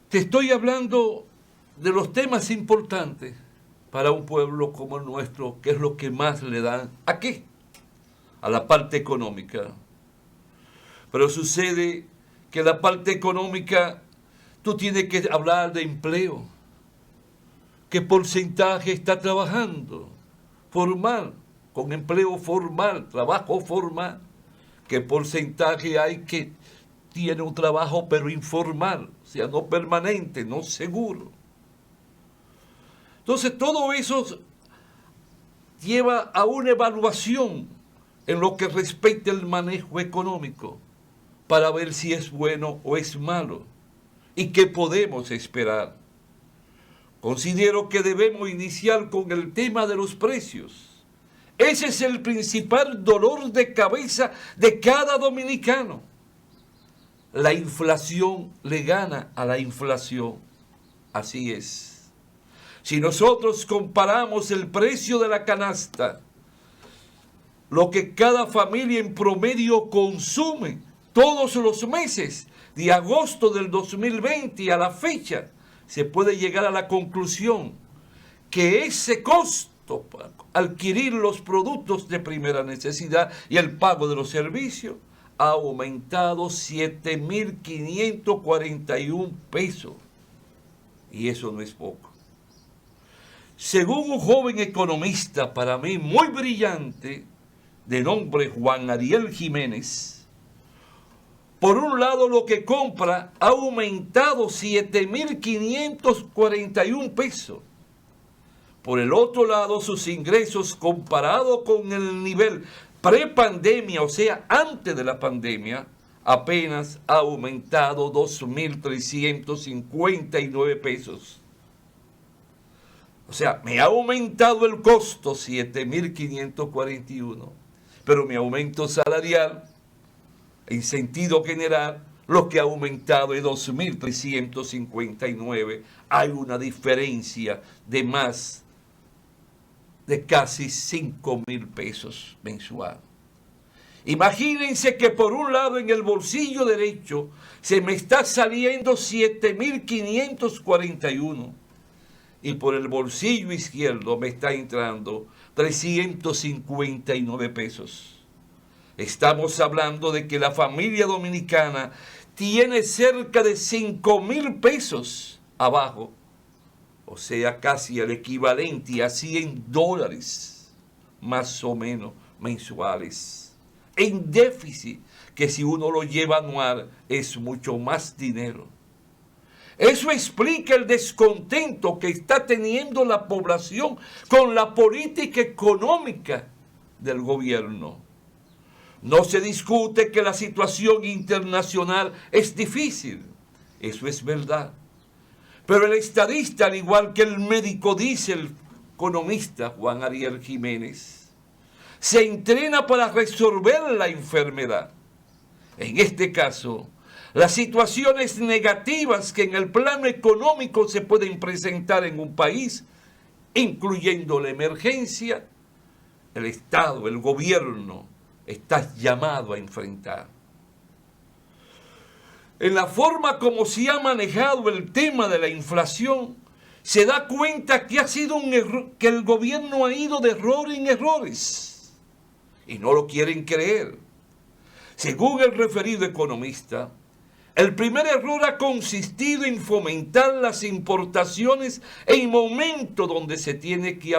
Te estoy hablando de los temas importantes para un pueblo como el nuestro, que es lo que más le dan. ¿A qué? A la parte económica. Pero sucede que la parte económica, tú tienes que hablar de empleo. ¿Qué porcentaje está trabajando? Formal, con empleo formal, trabajo formal. ¿Qué porcentaje hay que tiene un trabajo pero informal? O sea, no permanente, no seguro. Entonces todo eso lleva a una evaluación en lo que respecta al manejo económico para ver si es bueno o es malo y qué podemos esperar. Considero que debemos iniciar con el tema de los precios. Ese es el principal dolor de cabeza de cada dominicano. La inflación le gana a la inflación. Así es. Si nosotros comparamos el precio de la canasta, lo que cada familia en promedio consume todos los meses, de agosto del 2020 a la fecha, se puede llegar a la conclusión que ese costo para adquirir los productos de primera necesidad y el pago de los servicios ha aumentado 7.541 pesos. Y eso no es poco. Según un joven economista, para mí muy brillante, de nombre Juan Ariel Jiménez, por un lado lo que compra ha aumentado 7.541 pesos. Por el otro lado, sus ingresos comparado con el nivel prepandemia, o sea, antes de la pandemia, apenas ha aumentado 2.359 pesos. O sea, me ha aumentado el costo 7.541, pero mi aumento salarial, en sentido general, lo que ha aumentado es 2.359. Hay una diferencia de más de casi 5.000 pesos mensual. Imagínense que por un lado en el bolsillo derecho se me está saliendo 7.541 y por el bolsillo izquierdo me está entrando 359 pesos. Estamos hablando de que la familia dominicana tiene cerca de 5.000 pesos abajo, o sea, casi el equivalente a $100, más o menos, mensuales, en déficit, que si uno lo lleva anual es mucho más dinero. Eso explica el descontento que está teniendo la población con la política económica del gobierno. No se discute que la situación internacional es difícil, eso es verdad. Pero el estadista, al igual que el médico, dice el economista Juan Ariel Jiménez, se entrena para resolver la enfermedad. En este caso, las situaciones negativas que en el plano económico se pueden presentar en un país, incluyendo la emergencia, el Estado, el gobierno, está llamado a enfrentar. En la forma como se ha manejado el tema de la inflación, se da cuenta que ha sido un error, que el gobierno ha ido de error en errores. Y no lo quieren creer. Según el referido economista, el primer error ha consistido en fomentar las importaciones en momentos donde se tiene que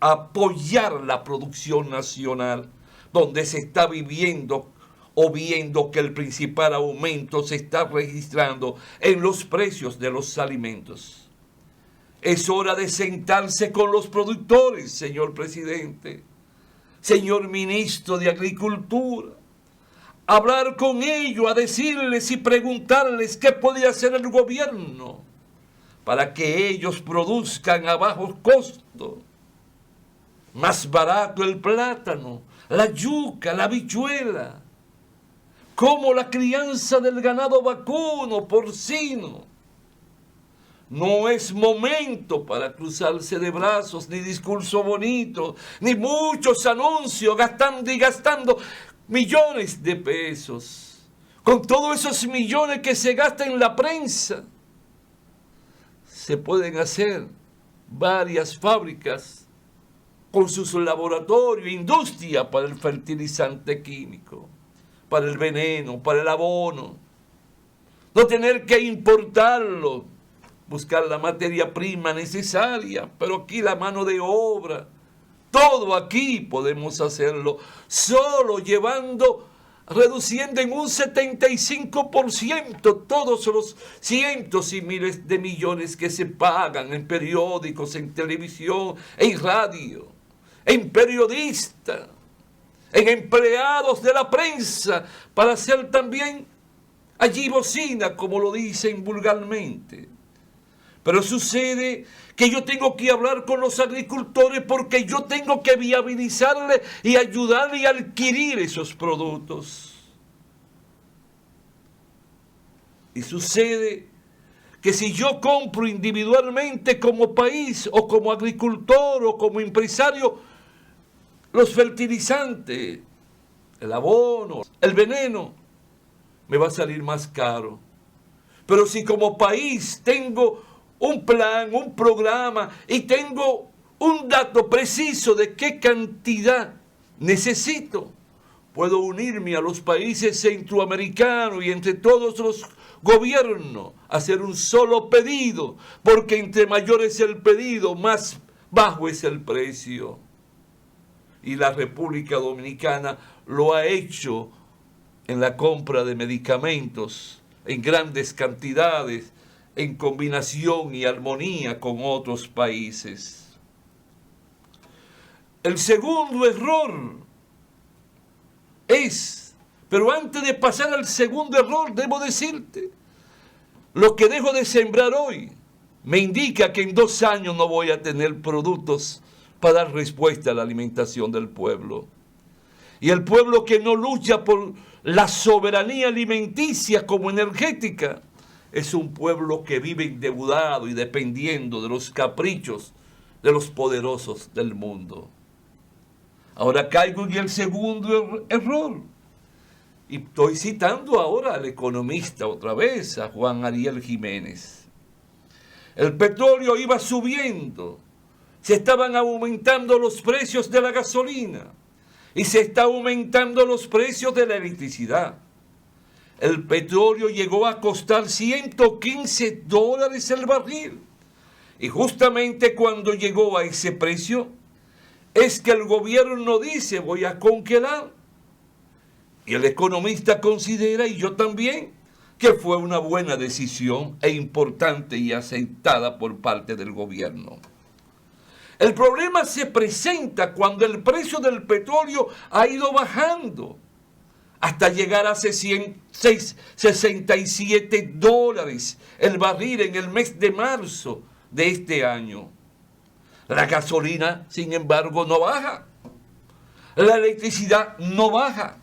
apoyar la producción nacional, donde se está viviendo o viendo que el principal aumento se está registrando en los precios de los alimentos. Es hora de sentarse con los productores, señor presidente, señor ministro de Agricultura, hablar con ellos, a decirles y preguntarles qué puede hacer el gobierno para que ellos produzcan a bajo costo, más barato el plátano, la yuca, la habichuela, como la crianza del ganado vacuno, porcino. No es momento para cruzarse de brazos, ni discurso bonito, ni muchos anuncios, gastando y gastando millones de pesos. Con todos esos millones que se gastan en la prensa, se pueden hacer varias fábricas con sus laboratorios, industria para el fertilizante químico, para el veneno, para el abono. No tener que importarlo, buscar la materia prima necesaria, pero aquí la mano de obra, todo aquí podemos hacerlo, solo reduciendo en un 75% todos los cientos y miles de millones que se pagan en periódicos, en televisión, en radio, en periodistas, en empleados de la prensa, para hacer también allí bocina, como lo dicen vulgarmente. Pero sucede que yo tengo que hablar con los agricultores porque yo tengo que viabilizarle y ayudarle a adquirir esos productos. Y sucede que si yo compro individualmente como país o como agricultor o como empresario los fertilizantes, el abono, el veneno, me va a salir más caro. Pero si como país tengo un plan, un programa y tengo un dato preciso de qué cantidad necesito, puedo unirme a los países centroamericanos y entre todos los gobiernos hacer un solo pedido, porque entre mayor es el pedido, más bajo es el precio. Y la República Dominicana lo ha hecho en la compra de medicamentos en grandes cantidades, en combinación y armonía con otros países. El segundo error es, pero antes de pasar al segundo error, debo decirte, lo que dejo de sembrar hoy me indica que en 2 años no voy a tener productos para dar respuesta a la alimentación del pueblo. Y el pueblo que no lucha por la soberanía alimenticia como energética, es un pueblo que vive endeudado y dependiendo de los caprichos de los poderosos del mundo. Ahora caigo en el segundo error. Y estoy citando ahora al economista otra vez, a Juan Ariel Jiménez. El petróleo iba subiendo, se estaban aumentando los precios de la gasolina y se está aumentando los precios de la electricidad. El petróleo llegó a costar $115 el barril. Y justamente cuando llegó a ese precio, es que el gobierno dice, voy a congelar. Y el economista considera, y yo también, que fue una buena decisión e importante y aceptada por parte del gobierno. El problema se presenta cuando el precio del petróleo ha ido bajando hasta llegar a $67 el barril en el mes de marzo de este año. La gasolina, sin embargo, no baja. La electricidad no baja.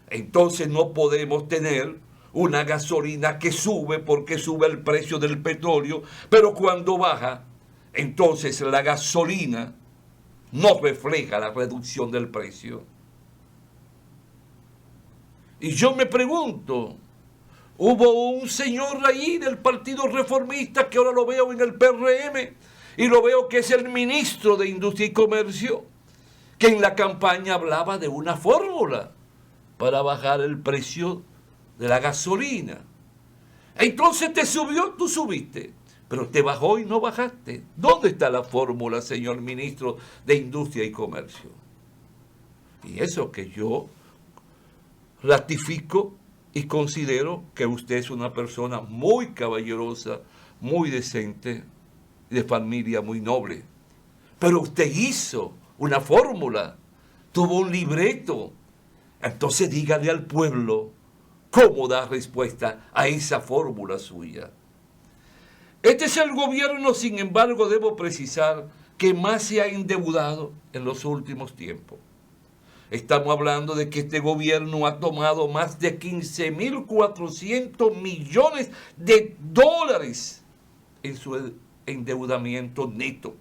Entonces no podemos tener una gasolina que sube porque sube el precio del petróleo, pero cuando baja, entonces la gasolina no refleja la reducción del precio. Y yo me pregunto, hubo un señor ahí del Partido Reformista que ahora lo veo en el PRM y lo veo que es el ministro de Industria y Comercio, que en la campaña hablaba de una fórmula para bajar el precio de la gasolina. Entonces te subió, tú subiste, pero te bajó y no bajaste. ¿Dónde está la fórmula, señor ministro de Industria y Comercio? Y eso que yo ratifico y considero que usted es una persona muy caballerosa, muy decente, de familia muy noble. Pero usted hizo una fórmula, tuvo un libreto. Entonces dígale al pueblo cómo da respuesta a esa fórmula suya. Este es el gobierno, sin embargo, debo precisar, que más se ha endeudado en los últimos tiempos. Estamos hablando de que este gobierno ha tomado más de 15.400 millones de dólares en su endeudamiento neto.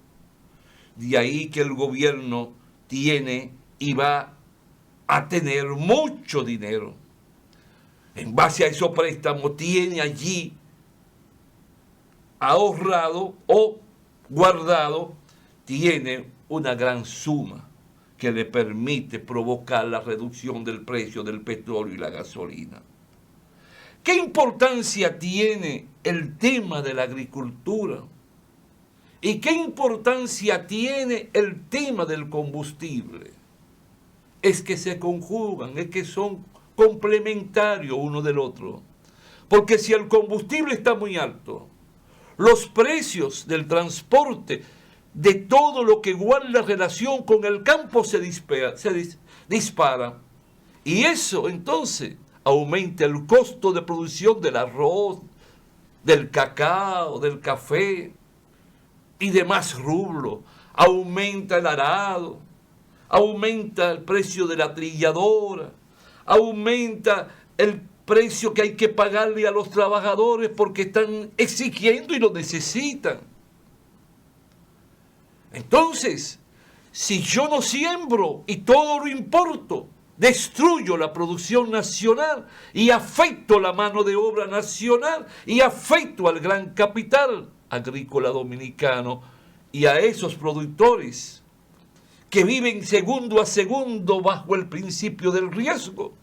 De ahí que el gobierno tiene y va a tener mucho dinero. En base a esos préstamos tiene allí ahorrado o guardado, tiene una gran suma que le permite provocar la reducción del precio del petróleo y la gasolina. ¿Qué importancia tiene el tema de la agricultura? ¿Y qué importancia tiene el tema del combustible? Es que se conjugan, es que son complementarios uno del otro. Porque si el combustible está muy alto, los precios del transporte, de todo lo que guarda relación con el campo se dispara. Y eso entonces aumenta el costo de producción del arroz, del cacao, del café y demás rublos. Aumenta el arado, aumenta el precio de la trilladora, aumenta el precio que hay que pagarle a los trabajadores porque están exigiendo y lo necesitan. Entonces, si yo no siembro y todo lo importo, destruyo la producción nacional y afecto la mano de obra nacional y afecto al gran capital agrícola dominicano y a esos productores que viven segundo a segundo bajo el principio del riesgo.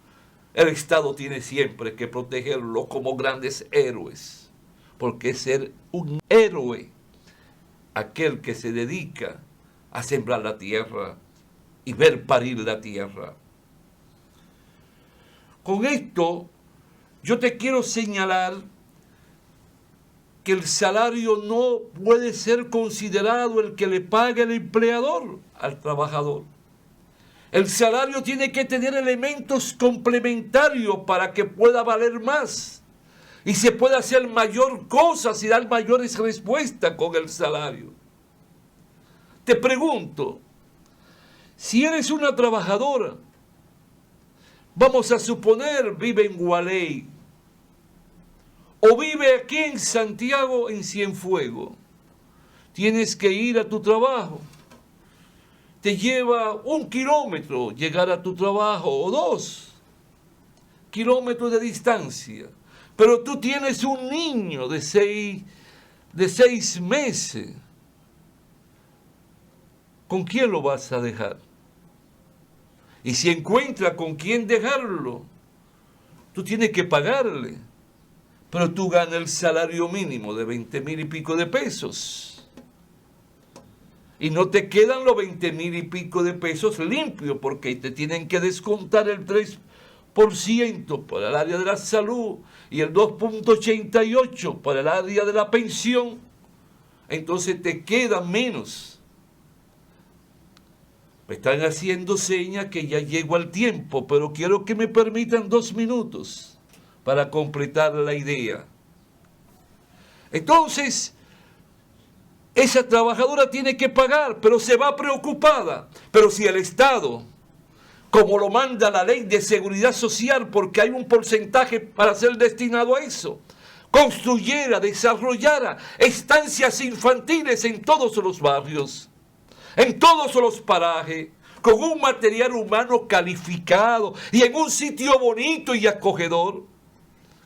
El Estado tiene siempre que protegerlos como grandes héroes, porque es ser un héroe aquel que se dedica a sembrar la tierra y ver parir la tierra. Con esto, yo te quiero señalar que el salario no puede ser considerado el que le paga el empleador al trabajador. El salario tiene que tener elementos complementarios para que pueda valer más y se pueda hacer mayor cosas y dar mayores respuestas con el salario. Te pregunto, si eres una trabajadora, vamos a suponer vive en Gualey o vive aquí en Santiago en Cienfuegos, tienes que ir a tu trabajo. Te lleva 1 kilómetro llegar a tu trabajo o 2 kilómetros de distancia. Pero tú tienes un niño de 6 meses. ¿Con quién lo vas a dejar? Y si encuentra con quién dejarlo, tú tienes que pagarle. Pero tú ganas el salario mínimo de 20,000 y pico de pesos. Y no te quedan los 20,000 y pico de pesos limpios, porque te tienen que descontar el 3% para el área de la salud y el 2,88% para el área de la pensión. Entonces te queda menos. Me están haciendo señas que ya llego al tiempo, pero quiero que me permitan 2 minutos para completar la idea. Entonces, esa trabajadora tiene que pagar, pero se va preocupada. Pero si el Estado, como lo manda la ley de seguridad social, porque hay un porcentaje para ser destinado a eso, construyera, desarrollara estancias infantiles en todos los barrios, en todos los parajes, con un material humano calificado y en un sitio bonito y acogedor,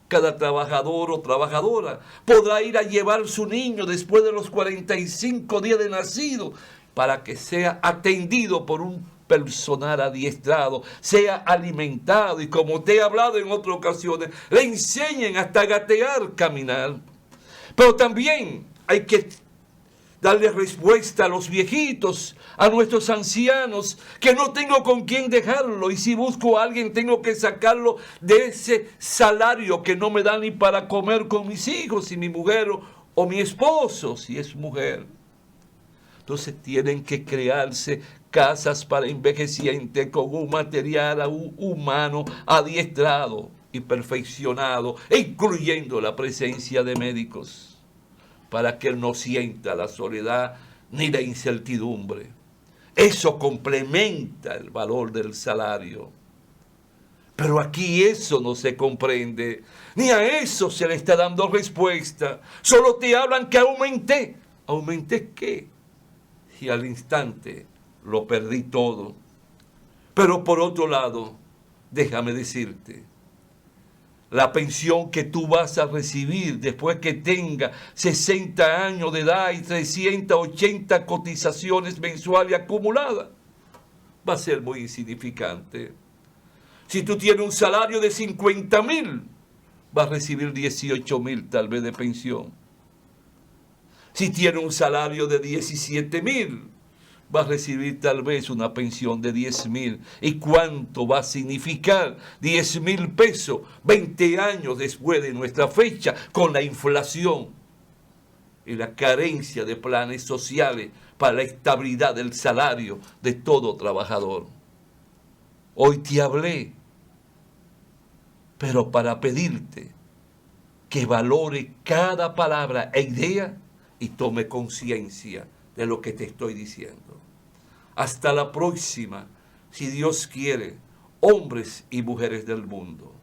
cada trabajador o trabajadora podrá ir a llevar su niño después de los 45 días de nacido para que sea atendido por un personal adiestrado, sea alimentado y, como te he hablado en otras ocasiones, le enseñen hasta gatear, caminar. Pero también hay que darle respuesta a los viejitos, a nuestros ancianos, que no tengo con quién dejarlo, y si busco a alguien tengo que sacarlo de ese salario que no me da ni para comer con mis hijos y mi mujer o mi esposo, si es mujer. Entonces tienen que crearse casas para envejecientes con un material humano adiestrado y perfeccionado, incluyendo la presencia de médicos, para que él no sienta la soledad ni la incertidumbre. Eso complementa el valor del salario. Pero aquí eso no se comprende, ni a eso se le está dando respuesta. Solo te hablan que aumenté. ¿Aumenté qué? Y al instante lo perdí todo. Pero por otro lado, déjame decirte, La pensión que tú vas a recibir después que tenga 60 años de edad y 380 cotizaciones mensuales acumuladas va a ser muy insignificante. Si tú tienes un salario de 50,000, vas a recibir 18,000 tal vez de pensión. Si tienes un salario de 17,000, vas a recibir tal vez una pensión de 10,000. ¿Y cuánto va a significar 10,000 pesos 20 años después de nuestra fecha, con la inflación y la carencia de planes sociales para la estabilidad del salario de todo trabajador? Hoy te hablé, pero para pedirte que valore cada palabra e idea y tome conciencia de lo que te estoy diciendo. Hasta la próxima, si Dios quiere, hombres y mujeres del mundo.